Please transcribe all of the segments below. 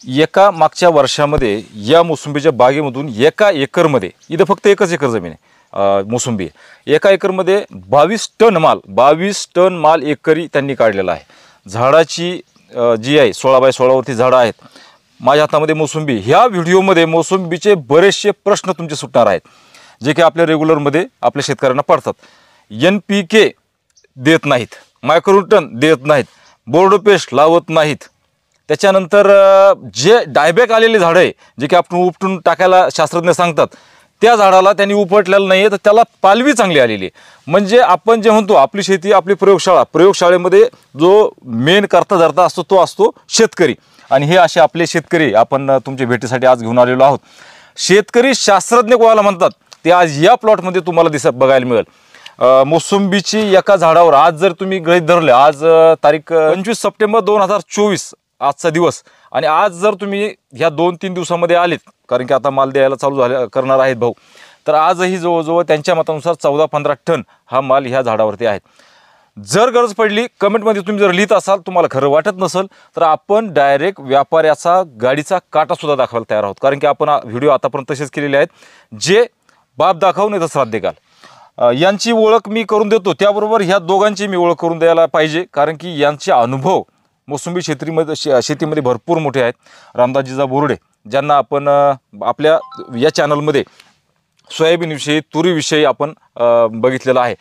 एका मागच्या वर्षामध्ये या मोसंबीच्या बागेमधून एका एकरमध्ये, इथं फक्त एकच एकर जमीन आहे मोसंबी आहे, एका एकरमध्ये 22 टन माल एकरी त्यांनी काढलेला आहे। झाडाची जी आहे 16 बाय 16 वरती झाडं आहेत। माझ्या हातामध्ये मोसंबी, ह्या व्हिडिओमध्ये मोसंबीचे बरेचसे प्रश्न तुमचे सुटणार आहेत, जे की आपल्या रेग्युलरमध्ये आपल्या शेतकऱ्यांना पडतात। NPK देत नाहीत, मायक्रोन्यूटन देत नाहीत, बोर्डो पेस्ट लावत नाहीत, त्याच्यानंतर जे डायबॅक आलेले झाडं आहे, जे की आपण उपटून टाकायला शास्त्रज्ञ सांगतात, त्या झाडाला त्यांनी उपटलेलं नाही आहे, तर त्याला पालवी चांगली आलेली आहे। म्हणजे आपण जे म्हणतो आपली शेती आपली प्रयोगशाळा, प्रयोगशाळेमध्ये जो मेन करता धरता असतो तो असतो शेतकरी। आणि हे असे आपले शेतकरी आपण तुमच्या भेटीसाठी आज घेऊन आलेलो आहोत। शेतकरी शास्त्रज्ञ कोणाला म्हणतात ते आज या प्लॉटमध्ये तुम्हाला बघायला मिळेल। मोसंबीची एका झाडावर आज जर तुम्ही गृहीत धरले, आज तारीख 25 सप्टेंबर 2024 आजचा दिवस, आणि आज जर तुम्ही ह्या 2-3 दिवसामध्ये आलेत, कारण की आता माल द्यायला चालू करणार आहेत भाऊ, तर आजही जवळजवळ त्यांच्या मतानुसार 14-15 टन हा माल ह्या झाडावरती आहे। जर गरज पडली कमेंटमध्ये तुम्ही जर लिहित असाल, तुम्हाला खरं वाटत नसेल, तर आपण डायरेक्ट व्यापाऱ्याचा गाडीचा काटासुद्धा दाखवायला तयार आहोत, कारण की आपण व्हिडिओ आतापर्यंत तसेच केलेले आहेत, जे बाप दाखवून येतं श्राद्ध घाल। यांची ओळख मी करून देतो, त्याबरोबर ह्या दोघांची मी ओळख करून द्यायला पाहिजे, कारण की यांचे अनुभव मोसंबी शेतीमध्ये भरपूर मोठे आहेत। रामदासजीचा बोर्डे, ज्यांना आपण आपल्या या चॅनलमध्ये सोयाबीनविषयी, तुरीविषयी आपण बघितलेलं आहे।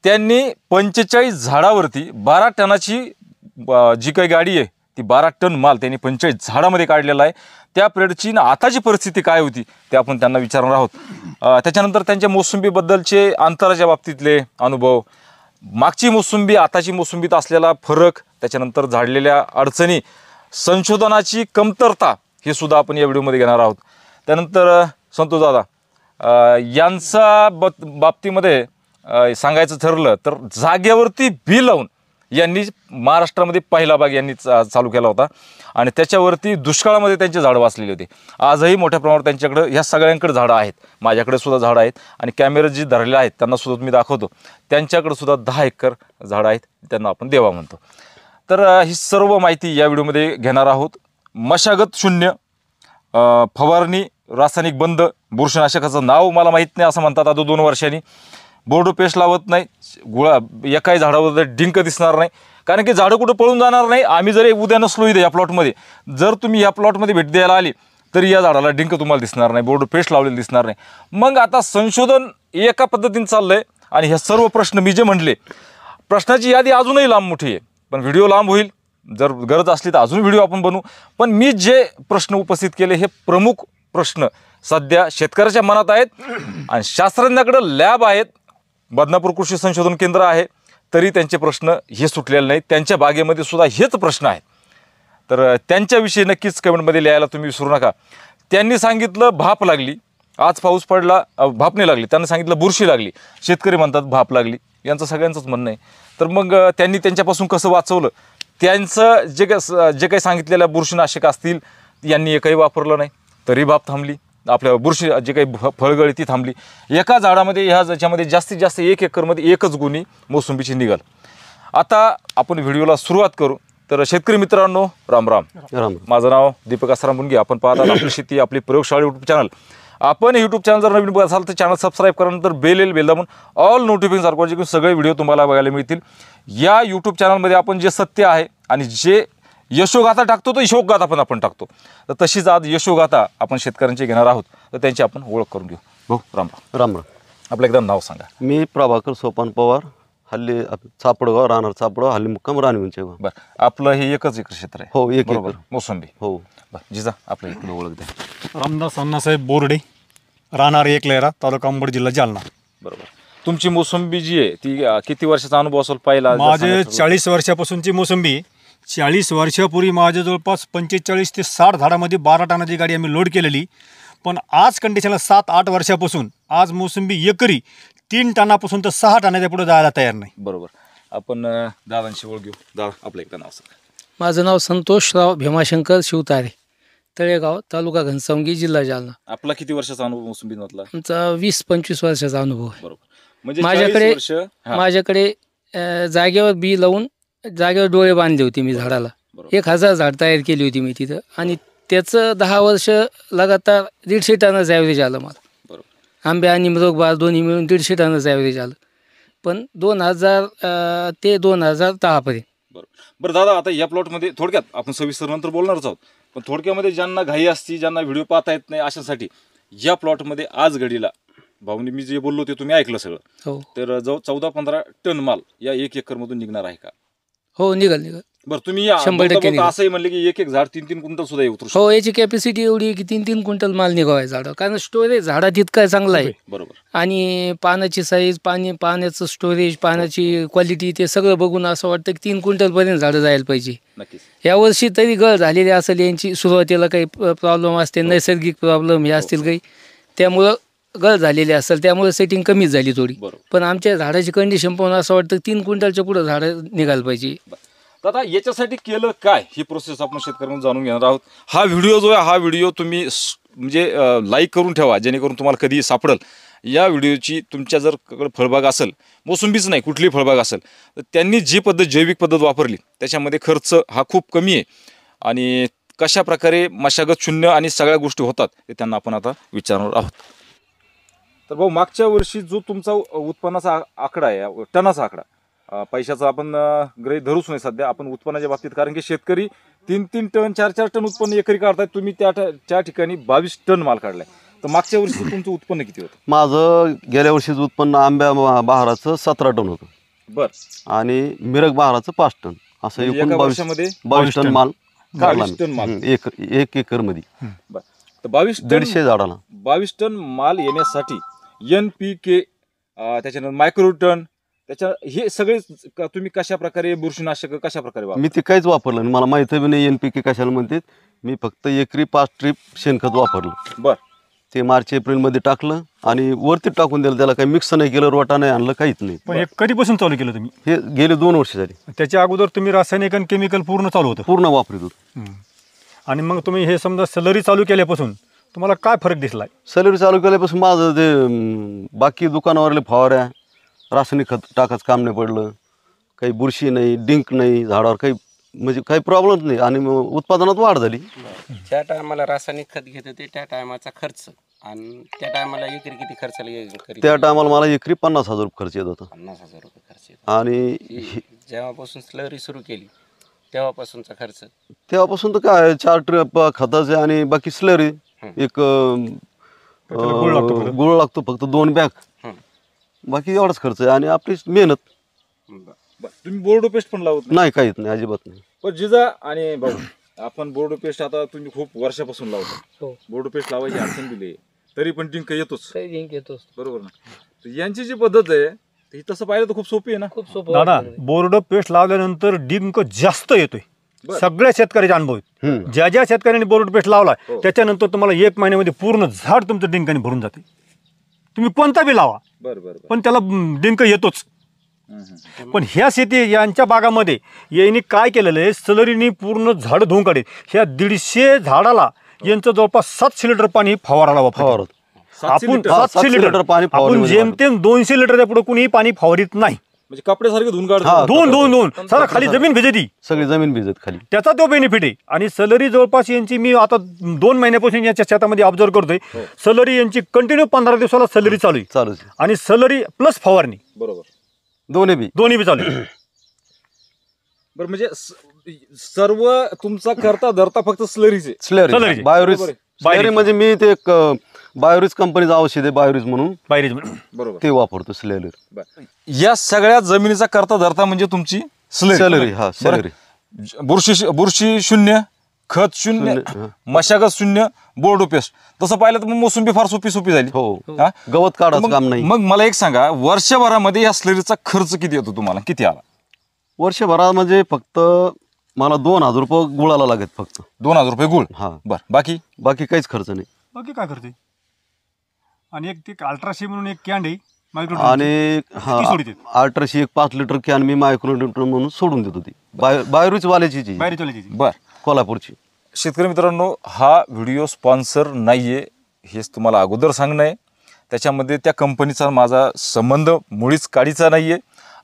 त्यांनी 45 झाडावरती 12 टनाची जी काही गाडी आहे, ती 12 टन माल त्यांनी 45 झाडामध्ये काढलेला आहे। त्या पिरियडची आताची परिस्थिती काय होती ते आपण त्यांना विचारणार आहोत। त्याच्यानंतर त्यांच्या मोसंबीबद्दलचे अंतराच्या बाबतीतले अनुभव, मागची मोसंबी आताची मोसंबीत असलेला फरक, त्याच्यानंतर झाडलेल्या अडचणी, संशोधनाची कमतरता, हे सुद्धा आपण या व्हिडिओमध्ये घेणार आहोत। त्यानंतर संतोष दादा यांचा बाबतीमध्ये सांगायचं ठरलं तर जागेवरती बी लावून यांनी महाराष्ट्रामध्ये पहिला बाग यांनी चालू केला होता, आणि त्याच्यावरती दुष्काळामध्ये त्यांचे झाडं वाचलेले होते। आजही मोठ्या प्रमाणावर त्यांच्याकडे ह्या सगळ्यांकडे झाडं आहेत, माझ्याकडे सुद्धा झाडं आहेत, आणि कॅमेरा जी धरले आहेत त्यांना सुद्धा तुम्ही दाखवतो, त्यांच्याकडे सुद्धा 10 एकर झाडं आहेत, त्यांना आपण देवा म्हणतो। तर ही सर्व माहिती या व्हिडिओमध्ये घेणार आहोत। मशागत शून्य, फवारणी रासायनिक बंद, बुरशीनाशकाचं नाव मला माहीत नाही असं म्हणतात आता 2 वर्षांनी, बोर्डो पेस्ट लावत नाही, एकाही झाडावर डिंक दिसणार नाही, कारण की झाडं कुठं पळून जाणार नाही। आम्ही जर उद्या नसलो इथे या प्लॉटमध्ये, जर तुम्ही या प्लॉटमध्ये भेट द्यायला आली तरी या झाडाला डिंक तुम्हाला दिसणार नाही, बोर्डो पेस्ट लावलेलं दिसणार नाही। मग आता संशोधन एका पद्धतीने चाललंय, आणि हे सर्व प्रश्न मी जे म्हटले, प्रश्नाची यादी अजूनही लांब मोठी आहे, पण व्हिडिओ लांब होईल, जर गरज असली तर अजून व्हिडिओ आपण बनवू। पण मी जे प्रश्न उपस्थित केले हे प्रमुख प्रश्न सध्या शेतकऱ्याच्या मनात आहेत, आणि शास्त्रज्ञाकडे लॅब आहेत, बदनापूर कृषी संशोधन केंद्र आहे, तरी त्यांचे प्रश्न हे सुटलेले नाहीत, त्यांच्या बागेमध्ये सुद्धा हेच प्रश्न आहेत। तर त्यांच्याविषयी नक्कीच कमेंटमध्ये लिहायला तुम्ही विसरू नका। त्यांनी सांगितलं भाप लागली, आज पाऊस पडला, भाप नाही लागली, त्यांनी सांगितलं बुरशी लागली, शेतकरी म्हणतात भाप लागली, यांचं सगळ्यांचंच म्हणणं आहे। तर मग त्यांनी त्यांच्यापासून कसं वाचवलं, त्यांचं जे काही सांगितलेलं बुरशीनाशक असतील यांनी एकही वापरलं नाही, तरी भाप थांबली, आपल्या बुरशी जे काही फळगळी ती थांबली। एका झाडामध्ये ज्याच्यामध्ये जास्तीत जास्त 1 एकरमध्ये एकच गुणी मोसंबीची निघाल। आता आपण व्हिडिओला सुरुवात करू। तर शेतकरी मित्रांनो, राम राम राम, माझं नाव दीपक आसाराम बुनगे, आपण पाहतात आपली शेती आपली प्रयोगशाळा यूट्यूब चॅनल। आपण यूट्यूब चॅनल जर नवीन बघत असाल तर चॅनल सबस्क्राईब करा, नंतर बेल दाबून ऑल नोटिफिकेशन सारखं जे सगळे व्हिडिओ तुम्हाला बघायला मिळतील। या यूट्यूब चॅनलमध्ये आपण जे सत्य आहे आणि जे यशोगाथा टाकतो तो यशोगाथा पण आपण टाकतो, तर तशीच आज यशोगाथा आपण शेतकऱ्यांची घेणार आहोत, तर त्यांची आपण ओळख करून घेऊ। भाऊ राम राम राम राम, आपलं एकदम नाव सांगा। मी प्रभाकर सोपान पवार, हल्ली चापडगाव, राहणार चापडगाव, हल्ली मुक्काम रानविंचे। बरं, आपलं हे एकच एकर क्षेत्र आहे? हो, 1 एकर मोसंबी। हो बरं, जिजा आपलं इकडे ओळख द्या। रामदास अण्णासाहेब बोर्डे, राहणार एकलेरा, तालुका अंबड, जिल्हा जालना। बरोबर, तुमची मोसंबी जी आहे ती किती वर्षाचा अनुभव असेल पहिला? माझे 40 वर्षापासूनची मोसंबी, 40 वर्षापूर्वी माझ्या जवळपास 45 ते 60 झाडामध्ये 12 टनाची गाडी आम्ही लोड केलेली, पण आज कंडिशनला 7-8 वर्षापासून आज मोसंबी एकरी 3 टनापासून तर 6 टनाच्या पुढे जायला तयार नाही। बरोबर, आपण दादांची ओळख घेऊ। दादा आपलं एकदा नाव सांगा। माझं नाव संतोषराव भीमाशंकर शिवतारे, तळेगाव, तालुका घनसावंगी, जिल्हा जालना। आपला किती वर्षाचा अनुभव मोसंबीमधला? आमचा 20-25 वर्षाचा अनुभव आहे। बरोबर, म्हणजे माझ्याकडे जागेवर बी लावून जागेवर डोळे बांधले होते मी झाडाला। 1000 झाड तयार केली होती मी तिथं, आणि त्याचं 10 वर्ष लगातार 150 टनाचं ॲव्हरेज आलं मला. बरोबर. आंबे आणि मृगबार दोन्ही मिळून 150 टनाचं ॲव्हरेज आलं. पण 2000 ते 2010पर्यंत. बरोबर. बरं दादा, आता या प्लॉटमध्ये थोडक्यात आपण सविस्तर नंतर बोलणारच आहोत, पण थोडक्यामध्ये ज्यांना घाई असती, ज्यांना व्हिडिओ पाहता येत नाही, अशासाठी या प्लॉटमध्ये आज घडीला भाऊनी मी जे बोललो ते तुम्ही ऐकलं सगळं. हो तर जवळ 14-15 टन माल या 1 एकरमधून निघणार आहे का? हो निघाल. बरं, तुम्ही 100% निघाल. असंही म्हणले की एक झाड 3-3 क्विंटल सुद्धा उतरू शकतो. हो, याची कॅपॅसिटी एवढी आहे की 3-3 क्विंटल माल निघावाय झाडं, कारण स्टोरेज झाडात इतका चांगला आहे. बरोबर. आणि पानाची साईज, पाण्याचं स्टोरेज, पानाची क्वालिटी ते सगळं बघून असं वाटतं की 3 क्विंटलपर्यंत झाडं जायला पाहिजे. नक्कीच. यावर्षी तरी गळ झालेली असेल यांची, सुरुवातीला काही प्रॉब्लेम असते, नैसर्गिक प्रॉब्लेम हे असतील काही, त्यामुळं गळ झालेली असेल, त्यामुळे सेटिंग कमीच झाली थोडी. बरोबर. पण आमच्या झाडाची कंडिशन पाहून असं वाटतं 3 क्विंटलच्या पुढं झाडं निघायला पाहिजे. आता याच्यासाठी केलं काय ही प्रोसेस आपण शेतकऱ्यांना जाणून घेणार आहोत. हा व्हिडिओ जो आहे, हा व्हिडिओ तुम्ही म्हणजे लाईक करून ठेवा, जेणेकरून तुम्हाला कधी सापडेल. या व्हिडिओची तुमच्या जर फळबाग असेल, मोसंबीच नाही कुठलीही फळबाग असेल, तर त्यांनी जी पद्धत, जैविक पद्धत वापरली, त्याच्यामध्ये खर्च हा खूप कमी आहे आणि कशा प्रकारे मशागत शून्य आणि सगळ्या गोष्टी होतात ते त्यांना आपण आता विचारणार आहोत. तर भाऊ, मागच्या वर्षी जो तुमचा उत्पन्नाचा आकडा आहे, टनाचा आकडा, पैशाचा आपण गृहीत धरूच नाही सध्या, आपण उत्पन्नाच्या बाबतीत, कारण की शेतकरी 3-3 टन 4-4 टन उत्पन्न एकरी काढतायत, तुम्ही त्या ठिकाणी 22 टन माल काढलाय. तर मागच्या वर्षी तुमचं उत्पन्न किती होतं? माझं गेल्या वर्षीचं उत्पन्न आंब्या बहाराचं 17 टन होतं. बरं. आणि मिरग बहाराचं 5 टन, असं म्हणजे एकूण एका 22 वर्षामध्ये 22 टन माल काढला 22 टन माल. मी. एक एकर मध्ये. बरं. तर 22 टन, 150 झाडाला 22 टन माल येण्यासाठी NPK, त्याच्यानंतर मायक्रोटन, त्याच्या हे सगळे तुम्ही कशा प्रकारे, बुरशीनाशक कशा प्रकारे वापरता? मी ते काहीच वापरलं नाही, मला माहिती बी नाही NPK कशाला म्हणतात. मी फक्त एकरी 5 ट्रिप शेणखत वापरलं. बरं. ते मार्च-एप्रिलमध्ये टाकलं आणि वरती टाकून दिलं, त्याला काही मिक्स नाही केलं, रोटा नाही आणलं, काहीच नाही. पण हे कधीपासून चालू केलं तुम्ही? हे गेले 2 वर्ष झाली. त्याच्या अगोदर तुम्ही रासायनिक आणि केमिकल पूर्ण चालू होतं? पूर्ण वापरत होतो. आणि मग तुम्ही हे समजा सलरी चालू केल्यापासून तुम्हाला काय फरक दिसलाय? सॅलरी चालू केल्यापासून माझं ते बाकी दुकानावरले फवाऱ्या, रासायनिक खत टाकायचं काम नाही पडलं, काही बुरशी नाही, डिंक नाही झाडावर, काही म्हणजे काही प्रॉब्लेम नाही आणि उत्पादनात वाढ झाली. ज्या टायमाला रासायनिक खत घेत होते त्या टायमाचा खर्च आणि त्या टायमाला एकरी किती खर्चाला? त्या टायमाला मला एकरी 50,000 रुपये खर्च येत होता. 50,000 रुपये खर्च येतो. आणि जेव्हापासून स्लरी सुरू केली तेव्हापासूनचा खर्च? तेव्हापासून तर काय 4 ट्रिप खताचे आणि बाकी स्लरी, एक गुळ लागतो फक्त 2 बॅग, बाकी एवढाच खर्च आहे आणि आपली मेहनत. तुम्ही बोर्डो पेस्ट पण लावत नाही, काहीच नाही, अजिबात नाही. पण जिजा आणि भाऊ, आपण बोर्डो पेस्ट आता तुम्ही खूप वर्षापासून लावता, बोर्डो पेस्ट लावायची अडचण दिली तरी पण डिंक येतोच, बरोबर ना? तर यांची जी पद्धत आहे ती तसं पाहिलं तर खूप सोपी आहे ना? खूप सोपं दादा, बोर्ड पेस्ट लावल्यानंतर डिंक जास्त येतोय. सगळ्या शेतकऱ्याचे अनुभव आहेत. ज्या शेतकऱ्यांनी बोर्ड पेस्ट लावलाय त्याच्यानंतर तुम्हाला 1 महिन्यामध्ये पूर्ण झाड तुमचं डिंकाने भरून जाते. तुम्ही कोणता बी लावा, पण त्याला डिंक येतोच. पण ह्या शेती यांच्या बागामध्ये यांनी काय केलेलं आहे, सलरीनी पूर्ण झाड धुवून काढे. ह्या 150 झाडाला यांचं जवळपास 700 लिटर पाणी फवाराला वापरत. आपण 700 लिटर पाणी, आपण जेमतेम 200 लिटरच्या पुढे कुणीही पाणी फवारीत नाही. म्हणजे कपड्यासारखे धुवून काढतो. दोन सारा खाली जमीन भिजती, सगळी जमीन भिजत खाली. त्याचा तो बेनिफिट आहे. आणि सलरी जवळपास यांची मी आता 2 महिन्यापासून याच्या शेतामध्ये ऑब्झर्व करतोय, सलरी यांची कंटिन्यू 15 दिवसाला सलरी चालू आहे. आणि सलरी प्लस फवारणी, बरोबर, दोन्ही बी चालू आहे. बरं, म्हणजे सर्व तुमचा करता धरता फक्त स्लरीचे. स्लरी बायोरिज म्हणजे मी ते एक बायोरिज कंपनीचं औषध आहे, बायोरिज म्हणून, बरोबर, ते वापरतो स्लरी. या सगळ्या जमिनीचा करता धरता म्हणजे तुमची स्लरी. हा, स्लरी. बुरशी शून्य, खत शून्य, मशागत शून्य, बोर्डो पेस्ट. तसं पाहिलं तर मग मोसंबी फार सोपी झाली. हो, गवत काढायचं काम नाही. मग मला एक सांगा, वर्षभरामध्ये या स्लरीचा खर्च किती येतो तुम्हाला, किती आला? वर्षभरात म्हणजे फक्त मला 2,000 रुपये गुळाला लागत, फक्त 2,000 रुपये गुळ. हा, बरं, बाकी काहीच खर्च नाही. बाकी काय करते? आणि एक ते अल्ट्राशी म्हणून एक कॅन आहे, आणि अल्ट्राशी एक 5 लिटर कॅन मी मायक्रोन्यूट्रन म्हणून सोडून देत होती, बायोरिज वाल्याची, बर, कोल्हापूरची. शेतकरी मित्रांनो, हा व्हिडिओ स्पॉन्सर नाहीये, हेच तुम्हाला अगोदर सांगणं आहे. त्याच्यामध्ये त्या कंपनीचा माझा संबंध मुळीच काडीचा नाहीये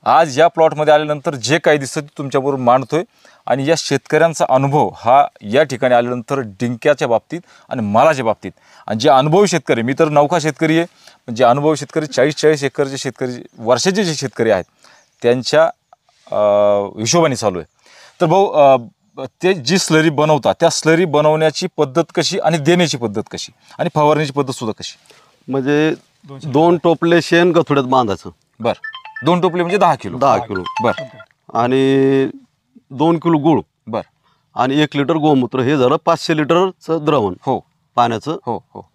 आज या प्लॉटमध्ये आल्यानंतर जे काही दिसतं ते तुमच्याबरोबर मांडतोय आणि या शेतकऱ्यांचा अनुभव हा या ठिकाणी आल्यानंतर डिंक्याच्या बाबतीत आणि मालाच्या बाबतीत आणि जे अनुभवी शेतकरी, मी तर नौका शेतकरी आहे, पण जे अनुभवी शेतकरी 40-40 एकरचे शेतकरी वर्षाचे जे शेतकरी आहेत त्यांच्या हिशोबाने चालू आहे. तर भाऊ ते जी स्लरी बनवतात त्या स्लरी बनवण्याची पद्धत कशी आणि देण्याची पद्धत कशी आणि फवारण्याची पद्धत सुद्धा कशी? म्हणजे 2 टोपले शेण गथुड्यात बांधायचं. बरं, 2 टोपले म्हणजे 10 किलो. 10 किलो. बरं. आणि 2 किलो गुळ बरं. आणि 1 लिटर गोमूत्र, हे झालं 500 लिटरचं द्रवण हो पाण्याचं. हो हो.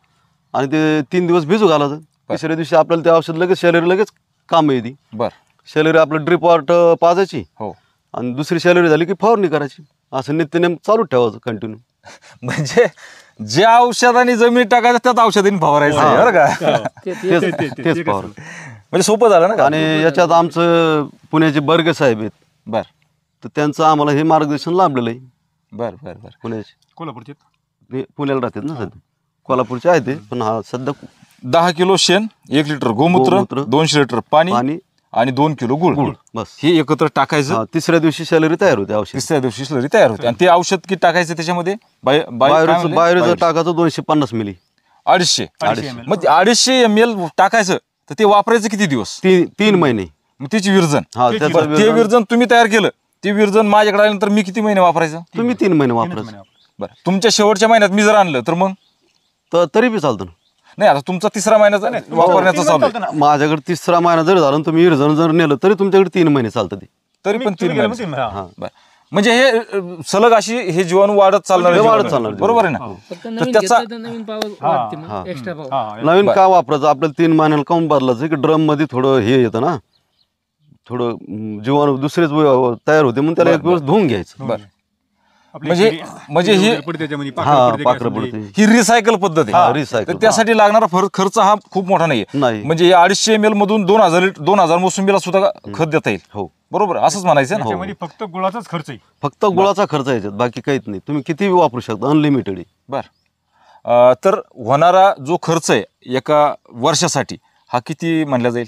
आणि ते 3 दिवस भिजू घालायचं. तिसऱ्या दिवशी आपल्याला ते औषध लगेच सॅलरी लगेच काम येते. बरं. सॅलरी आपलं ड्रिप वॉटर पाजायची हो. आणि दुसरी सॅलरी झाली की फवारणी करायची. असं नित्यनेम चालू ठेवायचं कंटिन्यू. म्हणजे जे औषधाने जमिनीत टाकायचं त्यात औषधाने फवारायचं आहे, बरं का? तेच फवार. म्हणजे सोपं झालं ना. आणि याच्यात आमचं पुण्याचे बर्गे साहेब आहेत, बर तर त्यांचं आम्हाला हे मार्गदर्शन लाभलेलं आहे. बर बर बर. कोल्हापूरचे पुण्याचे पुण्याला राहतात ना सध्या. कोल्हापूरचे आहे ते, पण हा सध्या 10 किलो शेण, 1 लिटर गोमूत्र, गोमूत्र, 200 लिटर पाणी आणि 2 किलो गुळ बस. हे एकत्र टाकायचं. तिसऱ्या दिवशी सॅलरी तयार होते औषध. तिसऱ्या दिवशी स्लरी तयार होते आणि ते औषध किती टाकायचं त्याच्यामध्ये? बायोचं टाकायचं 250 मिली. 250. मग 250 ml टाकायचं तर ते वापरायचं किती दिवस? 3 महिने. मग त्याची विरजन, हा, त्याचं ते विरजन तुम्ही तयार केलं, ते विरजन माझ्याकडे आल्यानंतर मी किती महिने वापरायचं? तुम्ही 3 महिने वापरायचं. बरं, तुमच्या शेवटच्या महिन्यात मी जर आणलं तर मग तर तरी बी चालतं ना. नाही, आता तुमचा तिसरा महिन्याचा वापरण्याचा चालू आहे. माझ्याकडे 3रा महिना जरी झाला तुम्ही विरजन जर नेलं तरी तुमच्याकडे 3 महिने चालतं ते. तरी पण 3 महिने. बरं. म्हणजे हे सलग अशी हे जीवाणू वाढत चालणार, बरोबर आहे ना? फक्त तर नवीन त्याचा घेतलं तर नवीन पावर वाढते मग, एक्स्ट्रा पावर. नवीन का वापरायचं? आपल्याला 3 महिन्याला काऊन बदलायचं की ड्रम मध्ये थोडं हे येतं ना, थोडं जीवाणू दुसरेच तयार होते, म्हणून त्याला एक दिवस धुवून घ्यायचं. बरं. म्हणजे ही पाखरं पडते. ही रिसायकल पद्धत आहे. रिसायकल. तर त्यासाठी लागणारा खर्च हा खूप मोठा नाहीये. म्हणजे या 250 ml मधून 2000 मोसंबीला सुद्धा खत देता येईल. हो, बरोबर, असंच म्हणायचं ना. त्याच्यामध्ये फक्त गुळाचाच खर्च आहे. फक्त गुळाचा खर्च याच्यात, बाकी काहीच नाही. तुम्ही किती वापरू शकता, अनलिमिटेड आहे. बर. तर होणारा जो खर्च आहे एका वर्षासाठी हा किती म्हणला जाईल,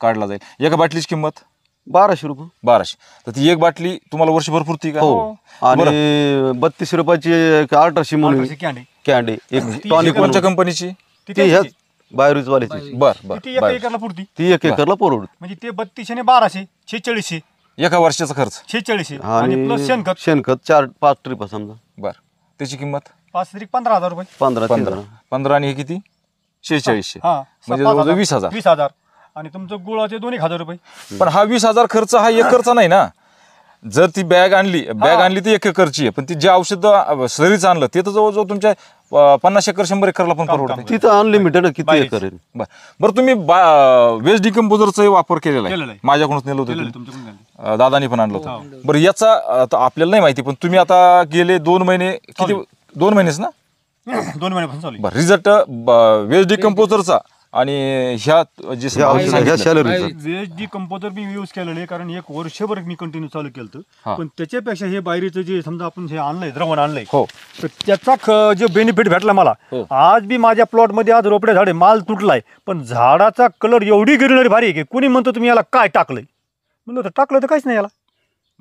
काढला जाईल? एका बाटलीची किंमत 1200 रुपये. 1200. तर ती एक बाटली तुम्हाला वर्षभर पुरती का? हो. आणि 32 रुपयाची 1800 म्हणून कॅन्डी एक टॉनिक. कोणत्या कंपनीची? ती ह्याच बायोरिजवाल्याची. बर बर. ती 1 एकरला पुरती. ती 1 एकरला परवडत. म्हणजे ते 3200 ने 1200, 4600 एका वर्षाचा खर्च. 4600 आणि प्लस शेणखत. शेणखत 4-5 ट्रिप समजा. बर. त्याची किंमत 5,000 रुपये. 15 आणि हे किती? 4600. हा, म्हणजे जवळजवळ 20,000. 20,000 आणि तुमचं गुळाचे 2,000 रुपये. पण हा 20,000 खर्च हा एकरचा नाही ना. जर ती बॅग आणली ती 1 एकरची आहे, पण ती जे औषध स्लरीचं आणलं ते तर जवळजवळ तुमच्या 50 एकर 100 एकरला पण परवडतं. तिथं अनलिमिटेड किती एकर आहे. बरं, तुम्ही वेस्ट डिकम्पोजरचा वापर केलेला आहे. माझ्याकडूनच नेलं होतं, दादानी पण आणलं होतं. बरं, याचा आता आपल्याला नाही माहिती, पण तुम्ही आता गेले 2 महिने, किती 2 महिनेच ना? 2 महिन्यापासून चालू आहे. बरं, रिझल्ट वेस्ट डिकम्पोजरचा आणि ह्या जे वेस्ट डिकम्पोजर मी यूज केलेलं आहे, कारण 1 वर्षभर मी कंटिन्यू चालू केलं. पण त्याच्यापेक्षा हे बाहेरचं जे समजा आपण हे आणलंय, द्रवण आणलंय, तर त्याचा जो बेनिफिट भेटला मला. आज बी माझ्या प्लॉट मध्ये आज रोपडे झाडे माल तुटलाय, पण झाडाचा कलर एवढी ग्रीनरी भारी आहे की कुणी म्हणतो तुम्ही याला काय टाकलंय, म्हणलं तर टाकलं तर काहीच नाही याला.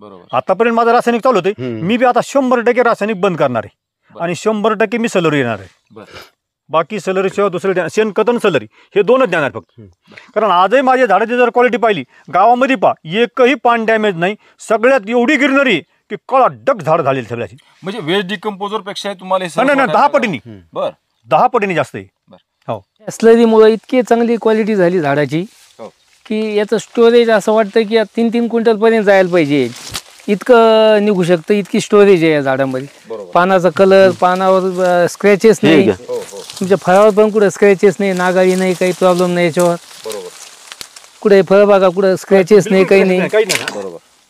बरोबर. आतापर्यंत माझं रासायनिक चालू होते, मी बी आता 100% रासायनिक बंद करणार आहे आणि 100% मी सलरी येणार आहे. बाकी सलरी शिवाय दुसरे शेणखत आणि सलरी हे 2च देणार फक्त. कारण आजही माझ्या झाडाची जर क्वालिटी पाहिली गावामध्ये एकही पान डॅमेज नाही, सगळ्यात एवढी ग्रीनरी की कळा डक झाड झालेली सगळ्याची. म्हणजे वेस्ट डिकम्पोजर पेक्षा तुम्हाला नाही 10 पटीने. बर, 10 पटीने जास्त आहे. हो, स्लरीमुळे इतकी चांगली क्वालिटी झाली झाडाची की याचं स्टोरेज असं वाटतं की 3-3 क्विंटल पर्यंत जायला पाहिजे, इतकं निघू शकतं. इतकी स्टोरेज आहे या झाडामध्ये. पानाचा कलर, पानावर स्क्रॅचेस नाही, तुमच्या फळावर पण कुठं स्क्रॅचेस नाही, नागाळी नाही, काही प्रॉब्लेम नाही याच्यावर. कुठे फळ बघा, कुठं स्क्रॅचेस नाही, काही नाही.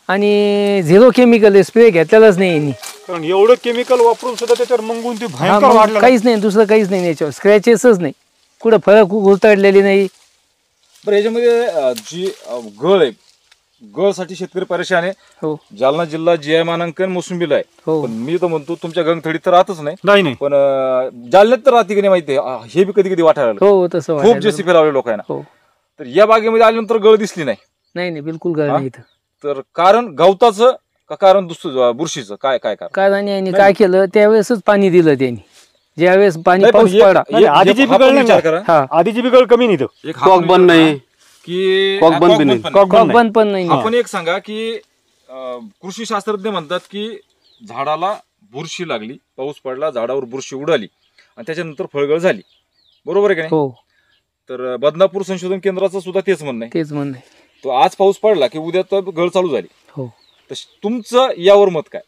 आणि 0 केमिकल स्प्रे घेतलेलाच नाही यांनी. कारण एवढं केमिकल वापरून सुद्धा त्याच्यावर मंगून ते भयंकर वाढलं. काहीच नाही, दुसरं काहीच नाही याच्यावर, स्क्रॅचेसच नाही, कुठं फळं गुरतडलेली नाही. बरं, याच्यामध्ये जी गळ आहे, गळसाठी शेतकरी परेशान आहे. हो, जालना जिल्हा GI मानांकन मोसंबीला आहे. हो. पण मी तर म्हणतो तुमच्या गंगथडीत तर राहतच नाही, पण जालन्यात तर राहते की नाही माहिती, हे बी कधी कधी वाटायला लागलं. हो, तसं खूप JCP लावले लोकांना. हो. तर या बागेमध्ये आल्यानंतर गळ दिसली नाही. नाही नाही बिलकुल गळ नाही इथं. तर कारण गवताचं का कारण दुसरं बुरशीचं काय काय कारण? कारण यांनी काय केलं त्यावेळेसच पाणी दिलं त्यांनी, ज्यावेळेस पाणी नाही, पण पाऊस एक- पडला. नाही, आधीची एक- हा बिघड पण नाही विचार ना. करा. हा आधीची बिघड कमी नाही इथं. एक हा कॉक पण बंद विचार नाही. करा की कॉक हा, बंद कॉक बी नाही. पण कॉक कॉक बंद पण नाही. आपण एक सांगा की कृषी शास्त्रज्ञ म्हणतात की झाडाला बुरशी लागली, पाऊस पडला, झाडावर बुरशी उडाली आणि त्याच्यानंतर फळगळ झाली, बरोबर आहे का नाही? हो तर बदनापूर संशोधन केंद्राचं सुद्धा तेच म्हणणं आहे. तेच म्हणणं आहे. तो आज पाऊस पडला की उद्या तर गळ चालू झाली. हो तर तुमचं यावर मत काय?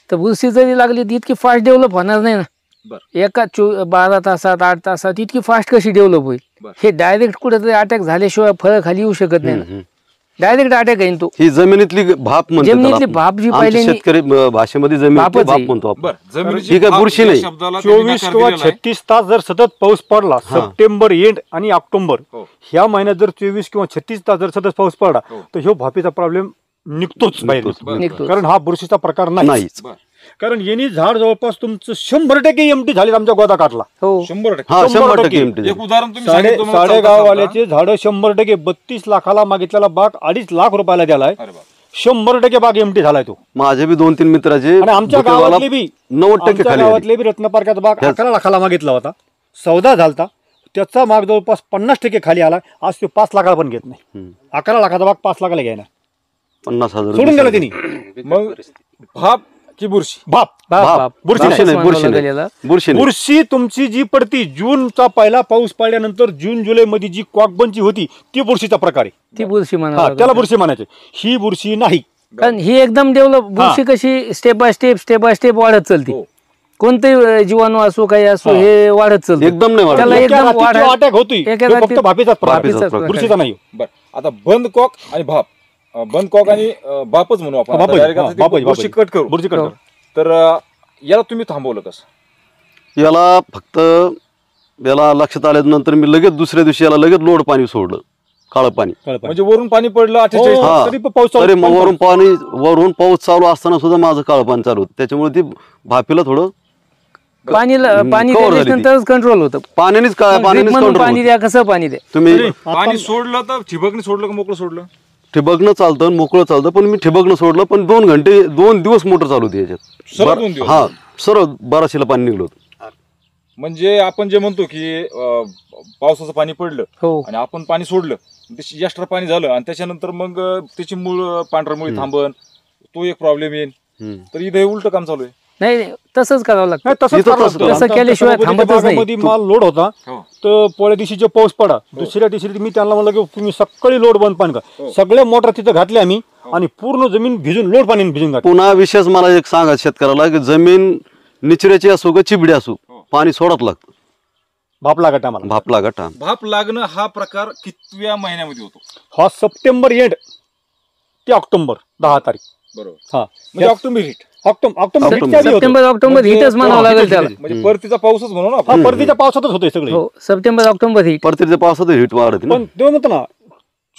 तर बुरशी जरी लागली तर इतकी फास्ट डेव्हलप होणार नाही ना. बरं. एका 12 तासात 8 तासात इतकी फास्ट कशी डेव्हलप होईल? बरं. हे डायरेक्ट कुठेतरी अटॅक झाल्याशिवाय फळ खाली येऊ शकत नाही ना. डायरेक्ट अटॅक येईल तो. ही जमिनीतली भाप म्हणतो जमिनीतली त्याला आपण. भाप जी आमच्या पहिल्यांदी- शेतकरी भाषेमध्ये जमिनीतली भापच भाप आहे. म्हणतो आपण. बरं, जमिनीची ठीक आहे, भाप बुरशी या नाही. शब्दाला त्यांनी 24 नकार किंवा दिलेला आहे. 36 तास जर सतत पाऊस पडला, सप्टेंबर एंड आणि ऑक्टोबर हो. ह्या महिन्यात जर 24 किंवा 36 तास जर सतत पाऊस पडला हो. तर ह्यो भापीचा प्रॉब्लेम निघतोच बाहेर. बरं, निघतो. कारण हा बुरशीचा प्रकार नाही. नाहीच. बरं. कारण यांनी झाड जवळपास तुमचं 100% एमटी झाले आमच्या गोदा काठला. हो 100%. हा 100% 100% एमटी. एक उदाहरण तुम्ही सांगितलं मला चालता- साडेगाववाल्याचे झाड 100% 32 लाखाला मागितलेला बाग 2.5 लाख रुपयाला द्यालाय. अरे बाप. 100% बाग एमटी झालाय तो. माझे बी 2-3 मित्राचे आणि आमच्या बुकेवाला गावातले बी 90% आमच्या खाली आले. गावातले बी रत्नपारकाचा बाग 11 लाखाला मागितला होता, सौदा झालता. त्याचा माग जवळपास 50% खाली आला. आज तो 5 लाखाला पण घेत नाही. 11 लाखाचा बाग 5 लाखाला घ्यायना 50,000 सोडून गेला त्यांनी. मग भाप की बुरशी? बाप बाप भाप. बाप बुरशी बुरशी नाही, मानवाला बुरशी नाही. गेलेला. बुरशी नाही. बुरशी तुमची जी पडती जूनचा पहिला पाऊस पडल्यानंतर जून जुलै मध्ये जी कॉकबनची होती ती बुरशीचा प्रकार आहे. ती बुरशी हा, म्हणा त्याला बुरशी म्हणायचे. ही बुरशी नाही. कारण ही एकदम डेव्हलप बुरशी कशी स्टेप बाय स्टेप वाढत चालते. हो. कोणते जीवाणू असो काही असो हे वाढत चालते. एकदम नाही वाढत. त्याला एका एकदम रात्रीत जो वाढ- अटॅक होतोय एका तो फक्त रात्रीत- भापीचाच प्रकार. भापीचाच प्रकार. बुरशीचा नाही. बरं, आता बंद कॉक आणि भाप, बंद कॉक आणि बापच म्हणू आपण. बापच, आता direct हा, आता ती बापच, बुरशी बापच. कट करू. बुरशी कट करू. तर याला तुम्ही थांबवलं कसं? याला फक्त याला लक्षात आल्यानंतर मी लगेच दुसऱ्या दिवशी याला लगेच लोड पाणी सोडलं, काळं पाणी. म्हणजे वरून पाणी पडलं 48 हो. हा. तरी पण पाऊस चालू- तरी मग वरून पाऊस चालू असताना सुद्धा माझं काळं पाणी चालू होतं. त्याच्यामुळे ती भापीला थोडं पाणी cover झाली ती. दिल्यानंतरच कंट्रोल होतं. पाण्यानेच पाण्यानेच म्हणून control पाणी होतं. द्या कसं पाणी द्या. तुम्ही पाणी सोडलं तर ठिबकने सोडलं का मोकळं सोडलं? ठिबकनं चालतं आणि मोकळं चालतं, पण मी ठिबकनं सोडलं. पण 2 दिवस मोटर चालू होती याच्यात. सरळ 2 दिवस? हा सरळ 1200ला पाणी निघलं होतं. म्हणजे आपण जे म्हणतो की पावसाचं पाणी पडलं हो आणि आपण पाणी सोडलं, एक्स्ट्रा पाणी झालं आणि त्याच्यानंतर मग त्याची मूळ पांढऱ्या मुळी थांबन, तो एक प्रॉब्लेम येईल. हम्म. तर इथे उलट काम चालू आहे. नाही तसंच करावं लागतं. नाही, तसंच इथं करावं तसं- लागतं. तसं आमच्या केल्याशिवाय सभापतीच्या थांबतच नाही. बागेमध्ये माल लोड होता. हो. तर पोळ्या दिवशी जो पाऊस पडा दुसऱ्या दिवशी मी त्यांना म्हणलं की तुम्ही सकाळी लोड बंद पाणी करा. सगळ्या मोटर तिथं घातल्या आम्ही आणि पूर्ण जमीन भिजून लोड पाणी भिजून घातली. पुन्हा विशेष मला एक सांगा शेतकऱ्याला की जमीन निचऱ्याची असो का चिबडी असो पाणी सोडत लागतं. भाप लागत आम्हाला. भापला गटा भाप लागणं हा प्रकार कितव्या महिन्यामध्ये होतो? हा सप्टेंबर एंड ते ऑक्टोबर 10 तारीख. बरोबर. हा म्हणजे ऑक्टोबर हिट. ऑक्टोबर हिटच्या आधी होतं. सप्टेंबर ऑक्टोबर हिटच म्हणावं लागेल त्याला. म्हणजे परतीचा पाऊसच म्हणू ना हा आपण. परतीच्या पावसातच होते सगळे. हो सप्टेंबर ऑक्टोबर हिट. परतीच्या पावसात हिट वाढत ना. पण तेव्हा म्हणतो ना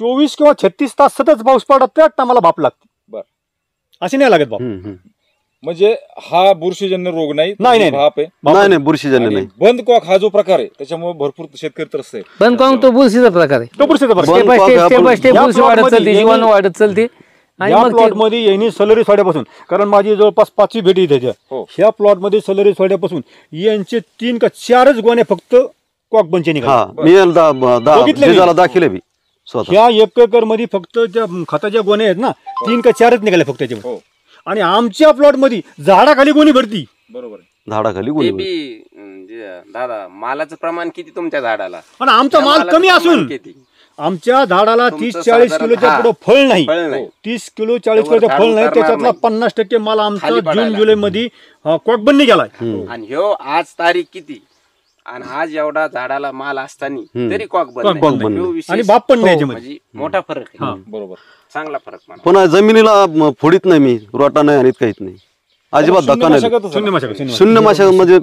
24 किंवा 36 तास सतत पाऊस पडत त्या टायमाला भाप लागते. बरं. अशी नाही लागत भाप. म्हणजे हा बुरशीजन्य रोग नाही, नाही, नाही. भाप आहे. नाही नाही बुरशीजन्य आणि नाही. बंद कॉक हा जो प्रकार आहे त्याच्यामुळे भरपूर शेतकरी त्रस्त आहे. पण कोण तो बुरशीचा प्रकार आहे. तो बुरशीचा प्रकार. स्टेप बाय कॉक स्टेप आपण- स्टेप बाय स्टेप या बुरशी वाढत प्लॉटमध्ये चालते, जीवाणू वाढत चालते आणि या मग प्लॉट ते मध्ये यांनी सलरी सोड्यापासून, कारण माझी जवळपास 5वी भेट इथे हो. ह्या प्लॉट मध्ये सलरी सोड्यापासून यांचे 3 का 4च गोण्या फक्त कॉक बनचे हा निघाले. मी बघितलं मी. जिजाला दाखिले बी स्वतः. ह्या 1 एकर मध्ये फक्त ज्या खताच्या गोण्या आहेत ना 3 का 4च निघाल्या फक्त त्याच्यामध्ये. हो. आणि आमच्या प्लॉट मध्ये झाडाखाली गोणी भरती. बरोबर आहे. झाडाखाली ते गुणी बी दादा मालाचं प्रमाण किती तुमच्या झाडाला? आणि आमचा त्या माल मालाचं कमी प्रमाण असून किती? आमच्या झाडाला तुमचं 30-40 साधारण किलोच्या हा. पुढे फळ नाही. फळ नाही. 30 किलो 40 त्यावर किलोचं झाड फळ नाही. उतरणार त्याच्यातला नाही. 50% माल आमचा खाली जून पडायला. जुलै मध्ये कॉकबननी गेलाय. आणि ह्यो आज तारीख किती आणि आज एवढा झाडाला माल असताना तरी कॉक बंद कॉक बंद नाही. नाही. ह्यो विशेष- आणि बाप पण नाही हो, याच्यामध्ये. म्हणजे मोठा फरक आहे. बरोबर. चांगला फरक म्हणा. पुन्हा जमिनीला फोडीत नाही मी, रोटा नाही आणि काहीच नाही, अजिबात धक्का नाही. शून्य माशागत. शून्य माशा म्हणजे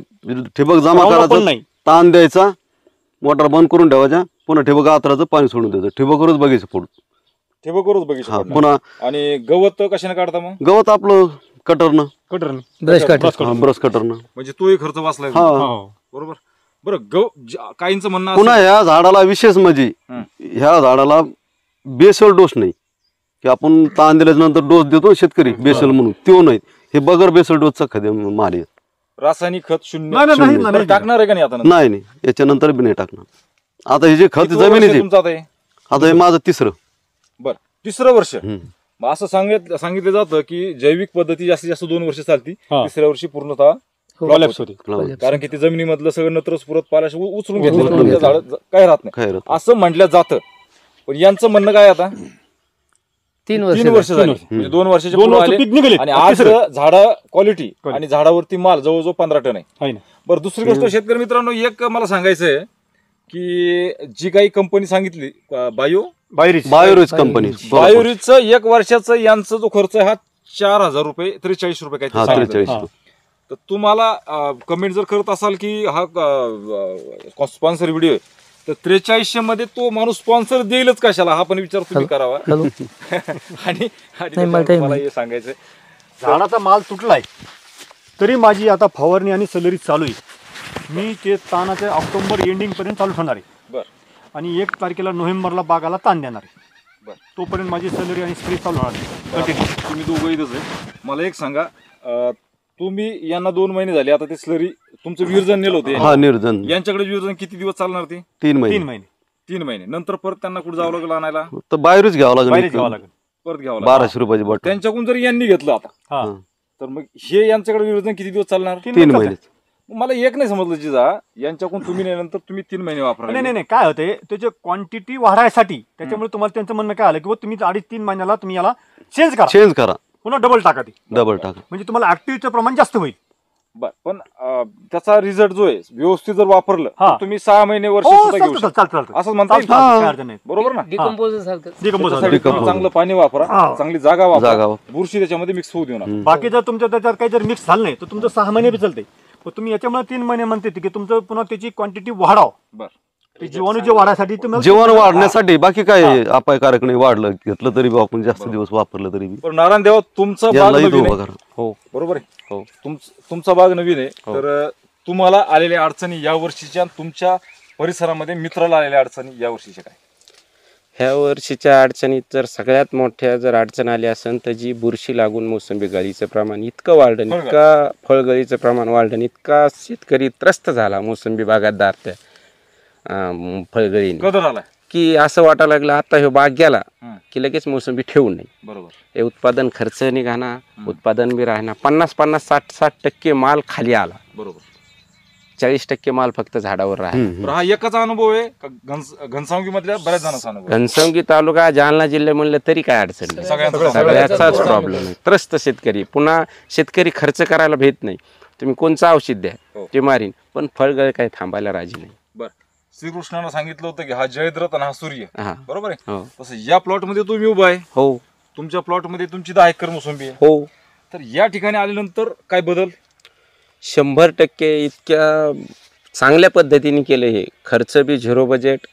ठिबक जमा लावणं पण करायचं, नाही. ताण द्यायचा, मोटर बंद करून ठेवायचा, पुन्हा ठिबक आतराचं पाणी सोडून द्यायचं, ठिबकवरच बघायचं फोड. ठिबकवरच हा बघितलं. पुन्हा आणि गवत कशाने काढता मग? गवत आपलं कटरनं, कटर ब्रश काढ. ब्रश कटरनं. म्हणजे तोही खर्च वाचलाय. हा बरोबर. बरं, काहींचं म्हणणं पुन्हा असं- ह्या झाडाला विशेष म्हणजे हं. ह्या झाडाला बेसल डोस नाही. की आपण ताण दिल्याच्या नंतर डोस देतो ना शेतकरी बेसल म्हणून, तो नाही, हे बगर बेसल डोसचा खत माल आहे. रासायनिक खत शून्य नाही, नाही, बरं, नाही. टाकणार आहे का नाही आता नंतर? नाही याच्यानंतर बी नाही टाकणार. आता हे जे खत किती वर्ष जमिनीचे, तुमचं आता हे? आता हे माझं तिसरं. बरं, तिसरं वर्ष. हम्म. मग असं सांगितलं जातं की जैविक पद्धती जास्तीत जास्त 2 वर्ष चालती, हा. तिसऱ्या वर्षी पूर्णतः Collapse होते. कारण की ते जमिनीमधलं सगळं नत्रस पुरत पाल्याशी उचलून उचलून घेतलं, घेतलं. झाड काय राहत नाही काय राहत असं म्हटलं जातं. पण यांचं म्हणणं काय आता 3 वर्ष 3 वर्ष झाली, वर्ष. म्हणजे 2 वर्षाचे 2 पुढं वर्ष आले. पीक निघाले. आणि आज तिसरं. झाडा क्वालिटी आणि झाडावरती माल जवळजवळ 15 टन आहे. आहे ना. बरं, दुसरी गोष्ट शेतकरी मित्रांनो, एक मला सांगायचं आहे की जी काही कंपनी सांगितली बायोरिच कंपनी, बायोरिजचं 1 वर्षाचं यांचा जो खर्च आहे हा 4,000 रुपये, 43 रुपये हा काहीतरी सांगितलं. 43. तर तुम्हाला कमेंट जर करत असाल की हा स्पॉन्सर व्हिडिओ आहे, तर 4300 मध्ये तो माणूस स्पॉन्सर देईलच कशाला, हा पण विचार तुम्ही करावा. हॅलो आणि मला मला हे सांगायचंय, झाडाचा माल तुटलाय तरी माझी आता फवारणी आणि सलरी चालू आहे. मी ते तानाचे ऑक्टोबर एंडिंग पर्यंत चालू ठेवणार आहे. बरं आणि 1 तारखेला नोव्हेंबरला बागाला ताण देणार आहे. बरं. तोपर्यंत माझी सलरी आणि स्प्रे चालू होणार आहे. कंटिन्यू. तुम्ही दोघं इथंच आहे. मला एक सांगा, तुम्ही यांना 2 महिने झाले आता ते स्लरी तुमचं विरजन नेलं होते, हा निर्जन यांच्याकडे विरजन किती दिवस चालणार ते? 3 3 महिने. महिने 3 महिने नंतर परत त्यांना कुठे जावं लागलं आणायला? तर बाहेरच घ्यावं बाहेर लागेल, घ्यावं लागेल. परत घ्यावं लागलं. 1200 रुपयाची बॉटल. त्यांच्याकडून जर यांनी घेतलं आता, हा. तर मग हे यांच्याकडे विरजन किती दिवस चालणार? 3 महिने. मला एक नाही समजलं जिजा, यांच्याकडून तुम्ही नेल्यानंतर तुम्ही 3 महिने वापरा. नाही काय होतंय, त्याची क्वांटिटी वाढायसाठी त्याच्यामुळे तुम्हाला त्यांचं म्हणणं काय आलं की तुम्ही 2.5-3 महिन्याला तुम्ही याला चेंज करा, पुन्हा डबल टाका ती, डबल टाका. म्हणजे तुम्हाला ऍक्टिव्हचं प्रमाण जास्त होईल. बर, पण त्याचा रिझल्ट जो आहे व्यवस्थित जर वापरलं हा. तर तुम्ही 6 महिने वर्ष हो, सुद्धा घेऊ शकता. चालतं. असं म्हणता येईल? काय अडचण नाही. बरोबर ना? डिकम्पोजर सारखं त्याच्यासाठी तुम्ही चांगलं पाणी वापरा, हा. चांगली जागा जागा वापरा, वापरा. बुरशी त्याच्यामध्ये मिक्स होऊ देऊ नका. बाकी जर तुमच्या त्याच्यात काही जर मिक्स झालं नाही तर तुमचं 6 महिने बी चालते. पण तुम्ही याच्यामुळे 3 महिने म्हणते की तुमचं पुन्हा त्याची क्वांटिटी वाढाव, बर, ते जीवाणू जे वाढायसाठी तुम्हाला जीवन वाढण्यासाठी, बाकी काय अपायकारक नाही. वाढलं घेतलं तरी बी आपण जास्त दिवस वापरलं तरी बी पण नारायण देवा तुमचा बाग यालाही नवीन उभा आहे. करा. हो बरोबर आहे. तुमचा बाग नवीन आहे, तर तुम्हाला आलेल्या अडचणी या वर्षीच्या, तुमच्या परिसरामध्ये मित्राला आलेल्या अडचणी या वर्षीच्या काय? ह्या वर्षीच्या अडचणीत जर सगळ्यात मोठ्या जर अडचण आली असेल तर जी बुरशी लागून मोसंबी गळीचं प्रमाण इतकं वाढलं, इतका फळगळीचं प्रमाण वाढलं, इतका शेतकरी त्रस्त झाला मोसंबी बागायतदार त्या फळगळीने, कदर आलाय की असं वाटायला लागलं आता हे बाग गेला की लगेच मोसंबी ठेवू नये. बरोबर. हे उत्पादन खर्च निघाना, उत्पादन बी राहणार, 50-60% माल खाली आला, बरोबर. 40% माल फक्त झाडावर राहिला. तर हा एकच अनुभव आहे का घनसावंगी मधल्या बऱ्याच जणांचा अनुभव आहे? घनसावंगी तालुका जालना जिल्हा म्हणलं तरी काय अडचण नाही, सगळ्याचाच प्रॉब्लेम आहे. त्रस्त शेतकरी, पुन्हा शेतकरी खर्च करायला भेट नाही. तुम्ही कोणचं औषध द्या ते मारीन, पण फळगळ काही थांबायला राजी नाही. बर, श्रीकृष्णानं सांगितलं होतं की हा जयद्रथ आणि हा सूर्य, हा. बरोबर आहे. हो तसं या प्लॉट मध्ये तुम्ही उभा आहे, हो तुमच्या प्लॉट मध्ये तुमची 10 एकर मोसंबी आहे, हो. तर या ठिकाणी आल्यानंतर काय बदल? 100% इतक्या चांगल्या पद्धतीने केलं. हे खर्च बी 0 बजेट,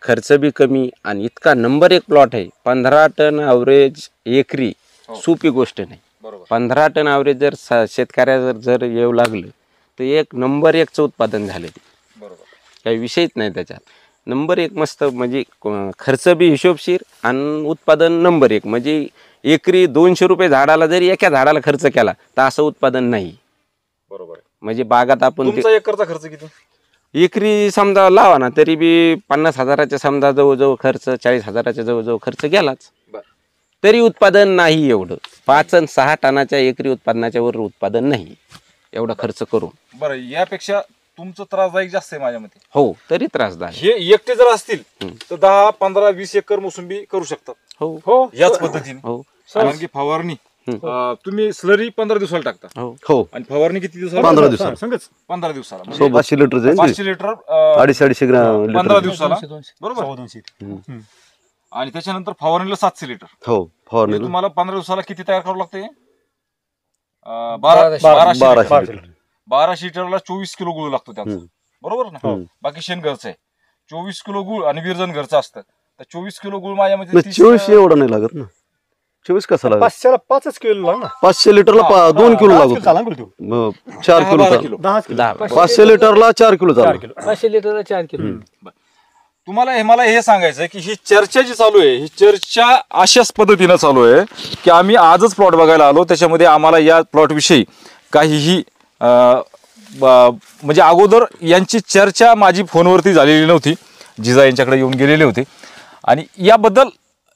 खर्च बी कमी, आणि इतका नंबर 1 प्लॉट आहे. 15 टन ॲव्हरेज एकरी सोपी गोष्ट नाही. बरोबर. 15 टन ॲव्हरेज जर शेतकऱ्याला जर येऊ लागलं तर 1 नंबर 1चं उत्पादन झालं. बरोबर, काही विषयच नाही त्याच्यात. नंबर 1 मस्त, म्हणजे खर्च बी हिशोबशीर आणि उत्पादन नंबर 1. म्हणजे एकरी 200 रुपये झाडाला जरी एका झाडाला खर्च केला तर असं उत्पादन नाही. बरोबर. म्हणजे बागात आपण तुमचा एकरचा खर्च किती? एकरी समजा लावा ना तरी बी 50,000च्या समजा जवळजवळ खर्च, 40,000च्या जवळजवळ खर्च गेलाच, तरी उत्पादन नाही एवढं. 5 आणि 6 टनाच्या एकरी उत्पादनाच्या वर उत्पादन नाही एवढा खर्च करून. बरं, यापेक्षा तुमचं त्रासदायक जास्त आहे माझ्या मते. हो, तरी त्रासदायक. हे एकटे जर असतील तर 10, 15, 20 एकर मोसंबी करू शकतात. हो हो, याच पद्धतीने. हो कारण की फवारणी तुम्ही स्लरी 15 दिवसाला टाकता, हो हो आणि फवारणी किती दिवसाला? 15 दिवसाला. संगच 15 दिवसाला. म्हणजे 500 लिटर जाईल 500 लिटर 250 ग्रॅम 15 लिटर. दिवसाला, बरोबर. 200. आणि त्याच्यानंतर फवारणीला 700 लिटर. हो फवारणी म्हणजे तुम्हाला 15 दिवसाला किती तयार करावं लागते? 1200 लिटर. 1200 लिटरला 24 किलो गुळ लागतो त्यांचा, बरोबर ना. बाकी शेण घरचं आहे. 24 किलो गुळ आणि विरजन घरचं असतं, तर 24 किलो गुळ माझ्या मध्ये 24 एवढं नाही लागत ना. 24 कसं लागत? 500ला 5च किलो लागणार. 500 लिटरला 2 किलो लागत. 4 4 kilo. 10 kilo. 500 लिटरला 4 kilo 4 kilo. 500 लिटरला 4 kilo. तुम्हाला मला हे सांगायचं आहे की ही चर्चा जी चालू आहे ही चर्चा अशाच पद्धतीनं चालू आहे की आम्ही आजच प्लॉट बघायला आलो, त्याच्यामध्ये आम्हाला या प्लॉटविषयी काहीही म्हणजे अगोदर यांची चर्चा माझी फोनवरती झालेली नव्हती, जिजा यांच्याकडे येऊन गेलेले होते आणि याबद्दल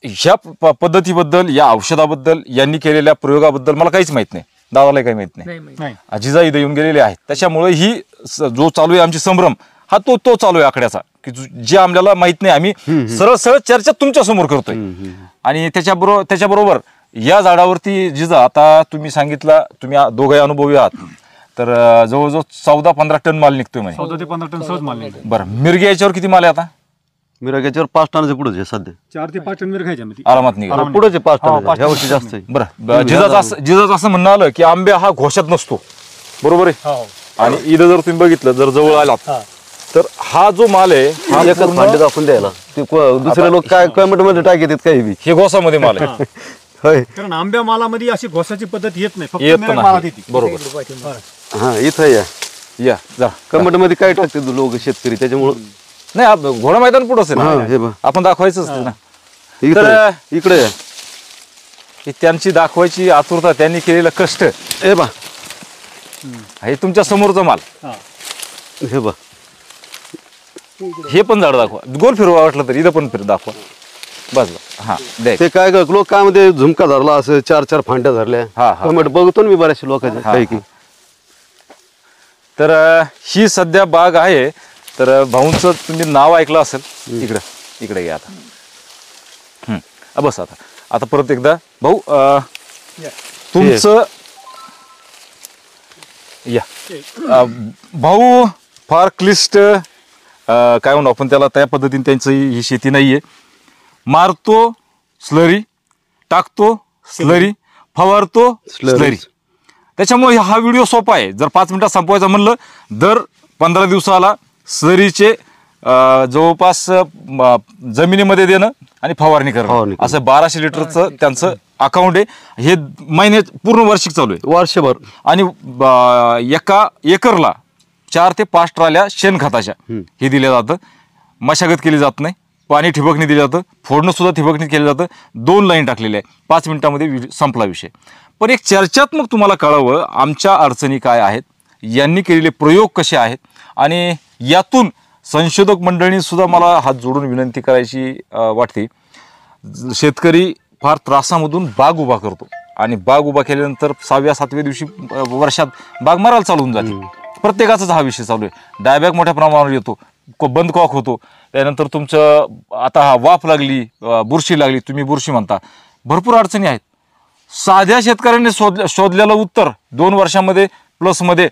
ह्या पद्धतीबद्दल या औषधाबद्दल यांनी केलेल्या प्रयोगाबद्दल मला काहीच माहीत नाही, दादाला काही माहीत नाही. जिजा इथं येऊन गेलेले आहेत, त्याच्यामुळे ही जो चालू आहे आमची संभ्रम हा तो चालू आहे आकड्याचा की जे आम्हाला माहित नाही, आम्ही सरळ चर्चा तुमच्या समोर करतोय. आणि त्याच्याबरोबर या झाडावरती जिजा आता तुम्ही सांगितलं, तुम्ही दोघे अनुभवी आहात, तर जवळजवळ 14-15 टन माल निघतोय म्हणे. 14 ते 15 टन सहज माल निघतो. बरं, मिरगी याच्यावर किती माल आहे आता? मिरग्याच्यावर 5 टनाच्या पुढेच आहे सध्या, 4 ते 5 टन मिरग खायच्या मध्ये आरामात निघा. पुढेच आहे 5 टन, ह्या वर्षी जास्त आहे. बरं, जिजाचं असं म्हणणं आलं की आंब्या हा घोषात नसतो, बरोबर आहे? आणि इथं जर तुम्ही बघितलं, जर जवळ आलात तर हा जो माल आहे हा एकच भांडे दाखवून द्यायला, ते दुसरे लोक काय कमेंट मध्ये टाकतात काही बी. हे घोसामध्ये माल आहे. होय, कारण आंब्या मालामध्ये अशी घोसाची पद्धत येत नाही, फक्त येत मिरग नाही. मालात येते. बरोबर. हा इथं या जा. कमेंट मध्ये काय टाकतात लोक शेतकरी, त्याच्यामुळं नाही, घोडा मैदान पुढंच आहे हा ना, हे बघ आपण दाखवायचंच ना. इकडे ही त्यांची दाखवायची आतुरता, त्यांनी केलेलं कष्ट, हे बा, हे तुमच्या समोरचा माल. हे बा, हे पण झाड दाखवा, गोल फिरवा वाटलं तर इथं पण दाखवा. बस हा द्या. ते काय लोक काय मध्ये झुमका धरला असं 4-4 फांट्या धरल्या. हा, हा. कमेंट बघतो ना मी बऱ्याचशा लोकांच्या काही की. तर ही सध्या बाग आहे. तर भाऊंचं तुम्ही नाव ऐकलं असेल. इकडे या आता. बस आता परत एकदा भाऊ तुमचं या भाऊ फार क्लिष्ट काय म्हणू आपण त्याला, त्या पद्धतीने त्यांचं ही शेती नाहीये. मारतो स्लरी, टाकतो स्लरी, फवारतो स्लरी. त्याच्यामुळे हा व्हिडिओ सोपा आहे. जर 5 मिनिटात संपवायचा म्हणलं, दर 15 दिवसाला स्लरीचे जवळपास जमिनीमध्ये देणं आणि फवारणी करणं, असं 1200 लिटरचं त्यांचं अकाउंट आहे. हे महिने पूर्ण वार्षिक चालू आहे, वर्षभर. आणि एका एकरला 4 ते 5 ट्रॉल्या शेणखताच्या हे दिलं जातं. मशागत केली जात नाही, पाणी ठिबकणी दिलं जातं, फोडणं सुद्धा ठिबकणी केलं जातं. 2 लाईन टाकलेल्या आहे, 5 मिनिटामध्ये संपला विषय. पण एक चर्चात्मक तुम्हाला कळावं आमच्या अडचणी काय आहेत, यांनी केलेले प्रयोग कसे आहेत, आणि यातून संशोधक मंडळींनी सुद्धा मला हात जोडून विनंती करायची वाटते. शेतकरी फार त्रासामधून बाग उभा करतो, आणि बाग उभा केल्यानंतर 6व्या-7व्या दिवशी वर्षात बाग मरायला चालू होऊन जाते. प्रत्येकाचाच हा विषय चालू आहे. डायबॅक मोठ्या प्रमाणावर येतो, बंद कॉक होतो, त्यानंतर तुमचं आता हा वाफ लागली, बुरशी लागली, तुम्ही बुरशी म्हणता. भरपूर अडचणी आहेत. साध्या शेतकऱ्यांनी शोधलेलं उत्तर 2 वर्षामध्ये प्लसमध्ये.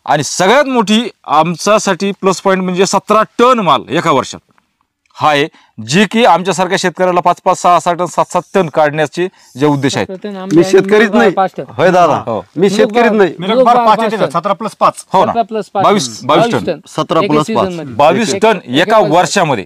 आणि सगळ्यात मोठी आमच्यासाठी प्लस पॉईंट म्हणजे 17 टन माल एका वर्षात हा आहे, जे की आमच्यासारख्या शेतकऱ्याला 5-5, 6-6 टन, 7-7 टन काढण्याचे जे उद्देश आहेत. मी शेतकरीच नाही, होय दादा, मी शेतकरीच नाही. मिरग बार 5 येते ना, 17 + 5. हो ना, 22 टन, 17+5, 22 टन एका वर्षामध्ये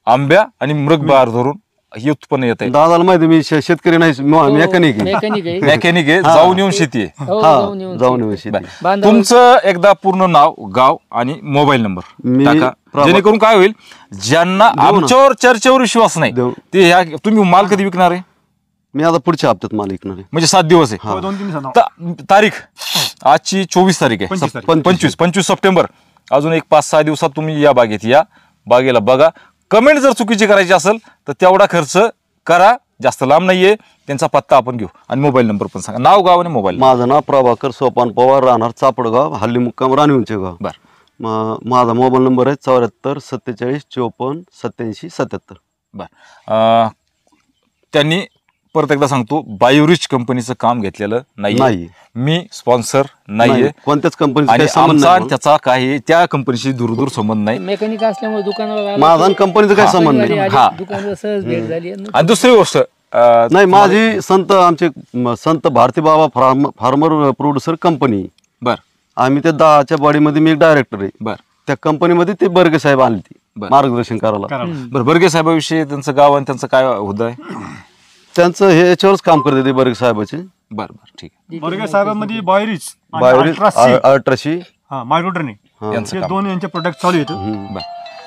आंब्या आणि मृग बार धरून हे उत्पन्न येत आहे. दादाला माहिती मी शेतकरी नाही, मेकॅनिक आहे, जाऊन येऊन शेती आहे. जाऊन येऊन शेती. तुमचं एकदा पूर्ण नाव, गाव आणि मोबाईल नंबर टाका, जेणेकरून काय होईल, ज्यांना आमच्यावर चर्चेवर विश्वास नाही ते तुम्ही माल कधी विकणार आहे? मी आता पुढच्या हप्त्यात माल विकणार आहे. म्हणजे 7 दिवस आहे. 2-3 दिवसांना तारीख आजची 24 तारीख आहे, 25 सप्टेंबर. अजून एक 5-6 दिवसात तुम्ही या बागेत या, बागेला बघा. कमेंट जर चुकीची करायची असेल तर तेवढा खर्च करा, जास्त लांब नाहीये. त्यांचा पत्ता आपण घेऊ आणि मोबाईल नंबर पण सांगा, नाव, गाव आणि मोबाईल. माझं नाव प्रभाकर सोपान पवार, राहणार चापडगाव, हल्ली मुक्काम राणीचे गाव. बरं. माझा मोबाईल नंबर आहे 74 47 54 87 77. बरं. त्यांनी परत एकदा सांगतो, बायोरिच कंपनीचं काम घेतलेलं नाही, मी स्पॉन्सर नाहीये कोणत्याच आणि त्याचा काही त्या कंपनीशी दूर संबंध नाही. मेकॅनिक असल्यामुळे दुकानावर माझा कंपनीचं काही संबंध नाही. दुकानावर सहज भेट झाली. आणि दुसरी गोष्ट नाही, माझी आमचे संत भारती बाबा फार्मर प्रोड्युसर कंपनी. बर. आम्ही त्या 10च्या बॉडीमध्ये मी एक डायरेक्टर आहे. बर. त्या कंपनीमध्ये ते बर्गे साहेब आले ती मार्गदर्शन करायला. बरं, बर्गे साहेबाविषयी त्यांचं गाव आणि त्यांचं काय होत आहे? त्यांचं हे याच्यावरच काम करते ते बर्गे साहेबाचे. बरं, ठीक आहे. बर्गे साहेबांमध्ये बायोरिच, अल्ट्राशी, मायक्रोट्रनी, यांचं हे 2 यांचे प्रोडक्ट चालू आहेत.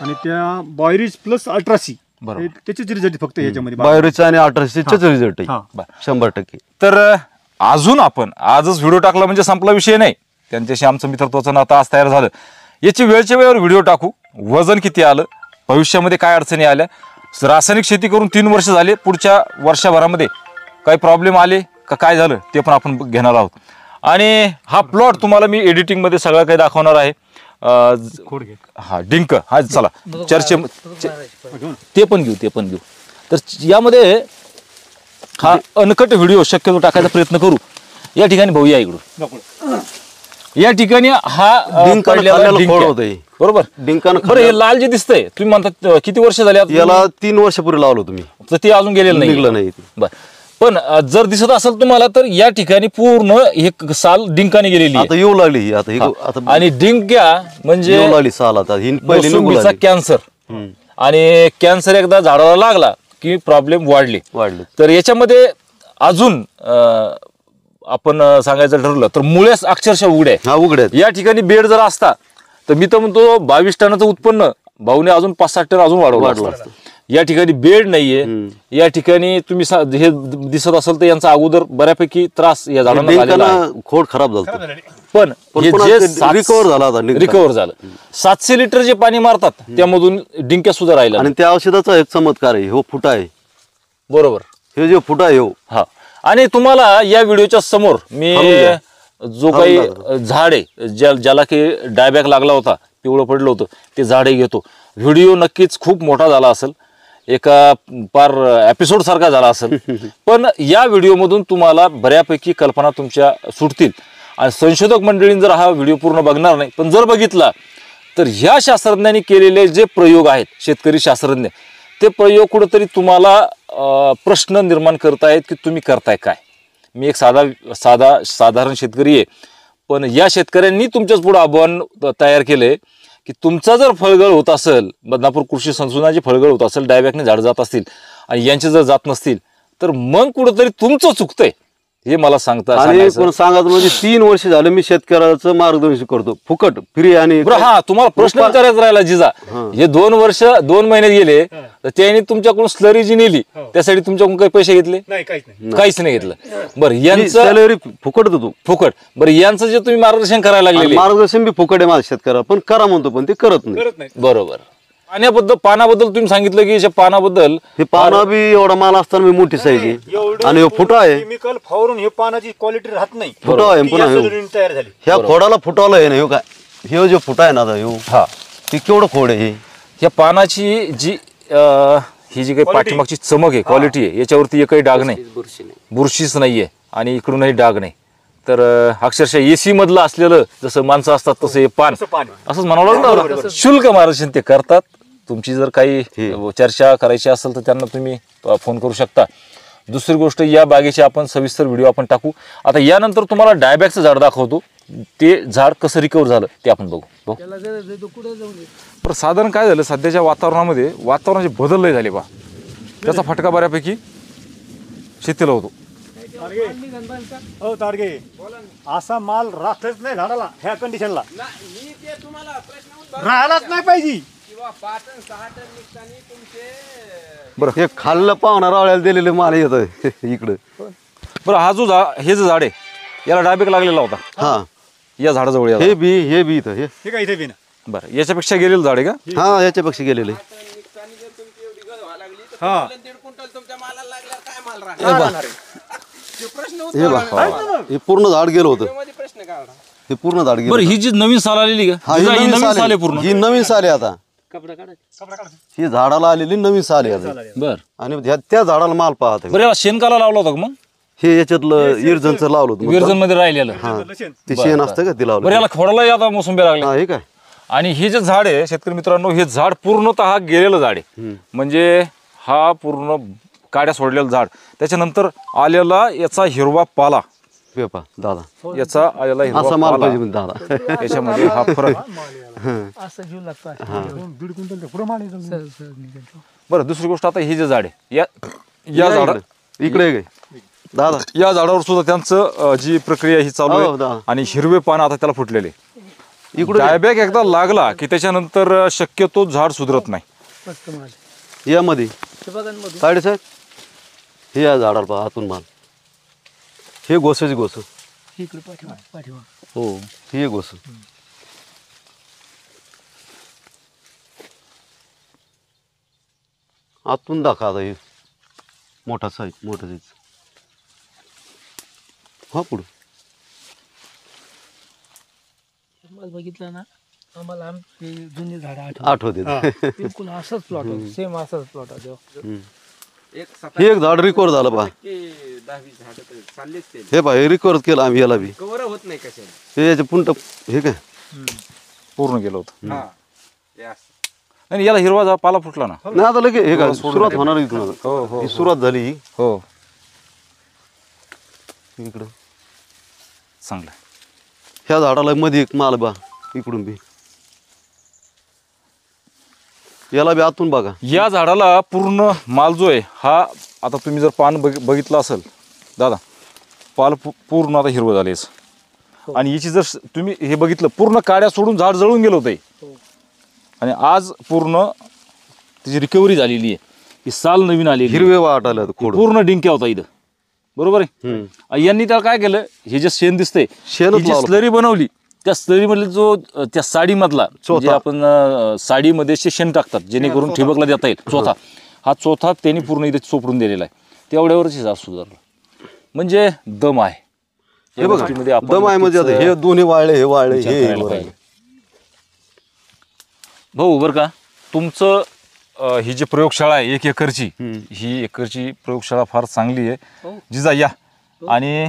आणि त्या बायरिज प्लस 18C बरोबर. त्याचेच रिझल्ट फक्त ह्याच्यामध्ये बायोरिचा आणि 1800 रिझल्ट हा. आहे 100%. तर अजून आपण आजच व्हिडिओ टाकला म्हणजे संपला विषय नाही. त्यांच्याशी आमचं मित्रत्वाचं नातं आज तयार झालं. याची वेळच्या वेळेवर व्हिडिओ टाकू. वजन किती आलं, भविष्यामध्ये काय अडचणी आल्या, रासायनिक शेती करून 3 वर्ष झाले, पुढच्या वर्षभरामध्ये काही प्रॉब्लेम आले का काय झालं ते पण आपण घेणार आहोत. आणि हा प्लॉट तुम्हाला मी एडिटिंगमध्ये सगळं काही दाखवणार आहे. हा डिंक हा चला चर्चे ते पण घेऊ. तर यामध्ये हा अनकट व्हिडिओ शक्यतो टाकायचा प्रयत्न करू. या ठिकाणी भाऊ या इकडून. या ठिकाणी हा डिंकानं पडलेला खाल्लेलं डिंक फळ आहे. होतं हे. बरोबर. डिंकानं बरं हे लाल जे दिसतंय तुम्ही म्हणतात किती वर्ष झाले आता? याला 3 वर्षापूर्वी लावलं तुम्ही, तर ते अजून गेलेलं नाही. निघलं नाही. बर पण जर दिसत असेल तुम्हाला तर या ठिकाणी पूर्ण एक साल डिंकाने गेलेली आहे. आता येऊ लागली ही, आता आता आणि डिंक्या म्हणजे येऊ लागली साल. आता ही पहिली निघू मोसंबीचा लागली. कॅन्सर आणि कॅन्सर एकदा झाडाला लागला की प्रॉब्लेम वाढले. तर याच्यामध्ये अजून आपण सांगायचं ठरलं तर मुळेच अक्षरशः उघडे हा उघड्या या ठिकाणी बेड जर असता तर मी तर म्हणतो 22 टनाचं उत्पन्न भाऊने अजून 5-7 टन अजून वाढवलं असतं. या ठिकाणी बेड नाहीये. या ठिकाणी तुम्ही हे दिसत असेल तर यांचा अगोदर बऱ्यापैकी त्रास या झाडांना झालेला आहे. खोड खराब झालं पण हे जे रिकवर झाला आता रिकवर झालं. 700 लिटर जे पाणी मारतात त्यामधून डिंक्या सुद्धा राहिला. आणि त्या औषधाचा एक चमत्कार आहे, हो फुटा आहे. बरोबर. हे जे फुटा आहे हो. हा आणि तुम्हाला या व्हिडिओच्या समोर मी जो काही झाड आहे ज्याला की डायबॅक लागला होता, पिवळं पडलं होतं, ते झाडही घेतो. व्हिडिओ नक्कीच खूप मोठा झाला असेल, एका पार एपिसोड सारखा झाला असेल. पण या व्हिडिओमधून तुम्हाला बऱ्यापैकी कल्पना तुमच्या सुटतील. आणि संशोधक मंडळींनी जर हा व्हिडिओ पूर्ण बघणार नाही पण जर बघितला तर ह्या शास्त्रज्ञांनी केलेले जे प्रयोग आहेत, शेतकरी शास्त्रज्ञ, ते प्रयोग कुठंतरी तुम्हाला प्रश्न निर्माण करतायत की तुम्ही करताय काय. मी एक साधारण शेतकरी आहे, पण या शेतकऱ्यांनी तुमच्याच पुढे आव्हान तयार केलंय की तुमचा जर फळगळ होत असेल, बदनापूर कृषी संशोधनाची फळगळ होत असेल, डायबॅकने झाड जात असतील आणि यांचे जर जात नसतील तर मग कुठंतरी तुमचं चुकतंय हे मला सांगता. आणि पण सांगायचं म्हणजे 3 वर्ष झालं मी शेतकऱ्याचं मार्गदर्शन करतो फुकट फ्री. आणि हा तुम्हाला प्रश्न विचारायचा राहिला जिजा, हे 2 महिने गेले तर त्यांनी तुमच्याकडून स्लरी जी नेली त्यासाठी तुमच्याकडून काही पैसे घेतले? काहीच नाही घेतलं. बरं यांचं सॅलरी फुकट देतो. फुकट. बरं यांचं जे तुम्ही मार्गदर्शन करायला लागले, मार्गदर्शन बी फुकट आहे माझ्या शेतकऱ्याला, पण करा म्हणतो पण ते करत नाही. बरोबर. पानाबद्दल तुम्ही सांगितलं की याच्या पानाबद्दल हे पानं बी एवढा माल असताना मी मोठी साईज आणि हे फुटा आहे. केमिकल फवारून हे पानाची क्वालिटी राहत नाही. फुटा आहे पुन्हा तयार झाली. ह्या खोडाला फुटावलं आहे ना. हे काय हे जे फुटा आहे ना आता ह्यो, हा ते केवढं खोड आहे हे. या पानाची जी ही जी काही पाठीमागची चमक आहे, क्वालिटी आहे, याच्यावरती एकही डाग नाही, बुरशीच नाहीये आणि इकडूनही डाग नाही. तर अक्षरशः एसी मधलं असलेलं जसं माणसं असतात तसं हे पान असंच म्हणावं लागतं. शुल्क मार्गदर्शन ते करतात. तुमची जर काही चर्चा करायची असेल तर त्यांना तुम्ही फोन करू शकता. दुसरी गोष्ट, या बागेची आपण सविस्तर व्हिडिओ आपण टाकू. आता यानंतर तुम्हाला डायबॅकचं झाड दाखवतो, ते झाड कसं रिकवर झालं ते आपण बघू. पण साधारण काय झालं, सध्याच्या वातावरणाचे बदल लय झाले बा. त्याचा फटका बऱ्यापैकी शेतीला होतो. हो तारगे, असा माल राहतच नाही झाडाला ह्या कंडिशनला, राहायलाच नाही पाहिजे. बरं हे खाल्लं पाहुणा रावळ्याला दिलेले माल येत इकडं. बरं हा जो हे जे झाड आहे याला डायबॅक लागलेला होता. हा या झाडाजवळ हे बी इथं हे काय इथे बी ना. बरं याच्यापेक्षा गेलेलं झाड आहे का? हा याच्यापेक्षा गेलेले. हा हे पूर्ण झाड गेलं होतं. हे पूर्ण झाड गेलं. बरं ही जी नवीन साल आलेली का? हा, ही ही नवीन साल आहे पूर्ण. ही नवीन साल आहे आता. ही झाडाला आलेली नवीन साल आहे आता. बर. आणि त्या झाडाला माल पाहत बरं याला शेणकाला लावला होता का मग? हे याच्यातलं इरजनचं लावलं होतं. विरजन मध्ये राहिलेलं. ते शेण असतं का ते लावलं. बरं याला खोडाला आता मोसंबी लागला. हा हे काय. आणि हे जे झाड आहे शेतकरी मित्रांनो, हे झाड पूर्णतः गेलेलं झाड आहे. म्हणजे हा पूर्ण काड्या सोडलेलं झाड, त्याच्यानंतर आलेला याचा हिरवा पाला, दादा याचा आलेला हिरवा असा माल पाला, पाहिजे दादा. याच्यामध्ये हा फरक. असं जीव लागतो. बरं दुसरी गोष्ट, आता हे जे झाड आहे या झाडा इकडे दादा, या झाडावर सुद्धा त्यांचं जी प्रक्रिया ही चालू हो, आहे. दादा. आणि हिरवे पान आता त्याला फुटलेले. इकडून डायबॅक एकदा लागला की त्याच्यानंतर शक्यतो झाड सुधरत नाही. मस्त माल यामध्ये हे बघा ना मधून. साडे साहेब हे या झाडाला पहा आतून माल. हे गोसाची गोस. इकडे पाठीमा पाठीमा. हो हे गोस. आतून दाखवा आता हे मोठा साईज मोठा साईज. हा पुढं माल बघितला ना आम्हाला आमची जुनी झाडं आठवते. बिलकुल असंच प्लॉट होतं सेम असंच प्लॉट होतं. हे एक झाड रिकवर झालं पहा. 10-20 झाड चाललेच ते हे पहा हे रिकवर केलं आम्ही याला बी. कवर होत नाही कशाने. हे याचे पुंट हे काय पूर्ण गेलं होतं. हा हे असं. आणि याला हिरवा पाला फुटला ना. नाही आता लगे हे काय सुरुवात होणार इथून आता. ही सुरुवात झाली ही हो इकडं. चांगलं. ह्या झाडाला मध्ये एक माल बा इकडून बी. याला बी आतून बघा. या झाडाला पूर्ण माल जो आहे हा आता तुम्ही जर पान बघितलं असेल दादा पाल पूर्ण आता हिरवं झाले. आणि याची जर तुम्ही हे बघितलं पूर्ण काड्या सोडून झाड जळून गेलं होतं. आणि आज पूर्ण त्याची रिकव्हरी झालेली आहे. ही साल नवीन आली हिरवे वाट आले खोड. पूर्ण डिंक्या होता इथं. बरोबर आहे. यांनी त्याला काय केलं हे जे शेण दिसतंय शेणच लावलं. स्लरी बनवली त्या स्लरीमधले जो त्या साडीमधला जे आपण साडीमध्ये शेण टाकतात जेणेकरून ठिबकला देता येईल चोथा हा चोथा त्यांनी पूर्ण इथे चोपडून दिलेला आहे. तेवढ्यावरच झाड सुधारलं. म्हणजे दम आहे. हे बघा दम आहे म्हणजे आता हे दोन्ही वाळले हे वाळले हे भाऊ बरं का तुमचं ही जी प्रयोगशाळा आहे 1 एकरची ही एकरची प्रयोगशाळा फार चांगली आहे. जिजा या. आणि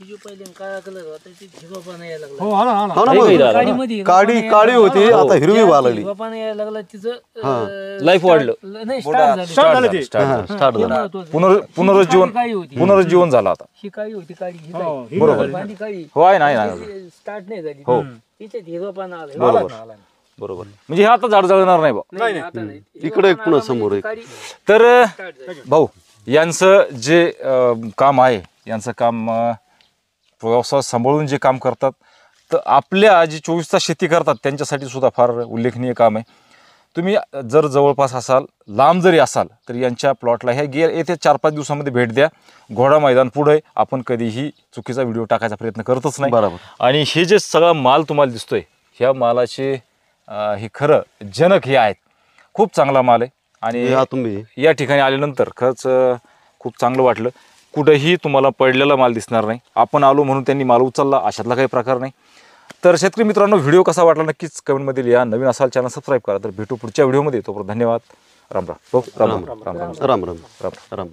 जो पहिले काळा कलर होता ते हिरवा पाना यायला लागला. हो हा ना हा ना. हा ना मग. काडीमध्ये काडी काडी होती आता हिरवी व्हायला लागली. हिरवा पाना यायला लागला तिचं लाईफ वाढलं. नाही स्टार्ट झालं. स्टार्ट झालं. पुनरुज्जीवन झालं आता. ही काळी होती काळी ही बरोबर. बांधी काळी हो आहे नाही स्टार्ट नाही झाली. हो. तिच्यात हिरवा पाना आला. बरोबर बरोबर. म्हणजे हे आता झाड जळणार नाही बा. नाही आता नाही. इकडे एक पुन्हा समोर एक. काळी तर स्टार्ट झाली. भाऊ यांचं जे काम आहे यांचं काम व्यवसाय सांभाळून जे काम करतात तर आपल्या जी 24 तास शेती करतात त्यांच्यासाठी सुद्धा फार उल्लेखनीय काम आहे. तुम्ही जर जवळपास असाल लांब जरी असाल तर यांच्या प्लॉटला ह्या येत्या 4-5 दिवसामध्ये भेट द्या. घोडा मैदान पुढे आपण कधीही चुकीचा व्हिडिओ टाकायचा प्रयत्न करतच नाही. बरोबर. आणि हे जे सगळा माल तुम्हाला दिसतोय ह्या मालाचे हे खरं जनक हे आहेत. खूप चांगला माल आहे. आणि आतून बी या ठिकाणी आल्यानंतर खरंच खूप चांगलं वाटलं. कुठंही तुम्हाला पडलेला माल दिसणार नाही. आपण आलो म्हणून त्यांनी माल उचलला अशातला काही प्रकार नाही. तर शेतकरी मित्रांनो व्हिडिओ कसा वाटला नक्कीच कमेंटमध्ये लिहा. नवीन असाल चॅनल सबस्क्राईब करा. तर भेटू पुढच्या व्हिडिओमध्ये. तोपर्यंत धन्यवाद. राम राम. राम राम. राम राम राम.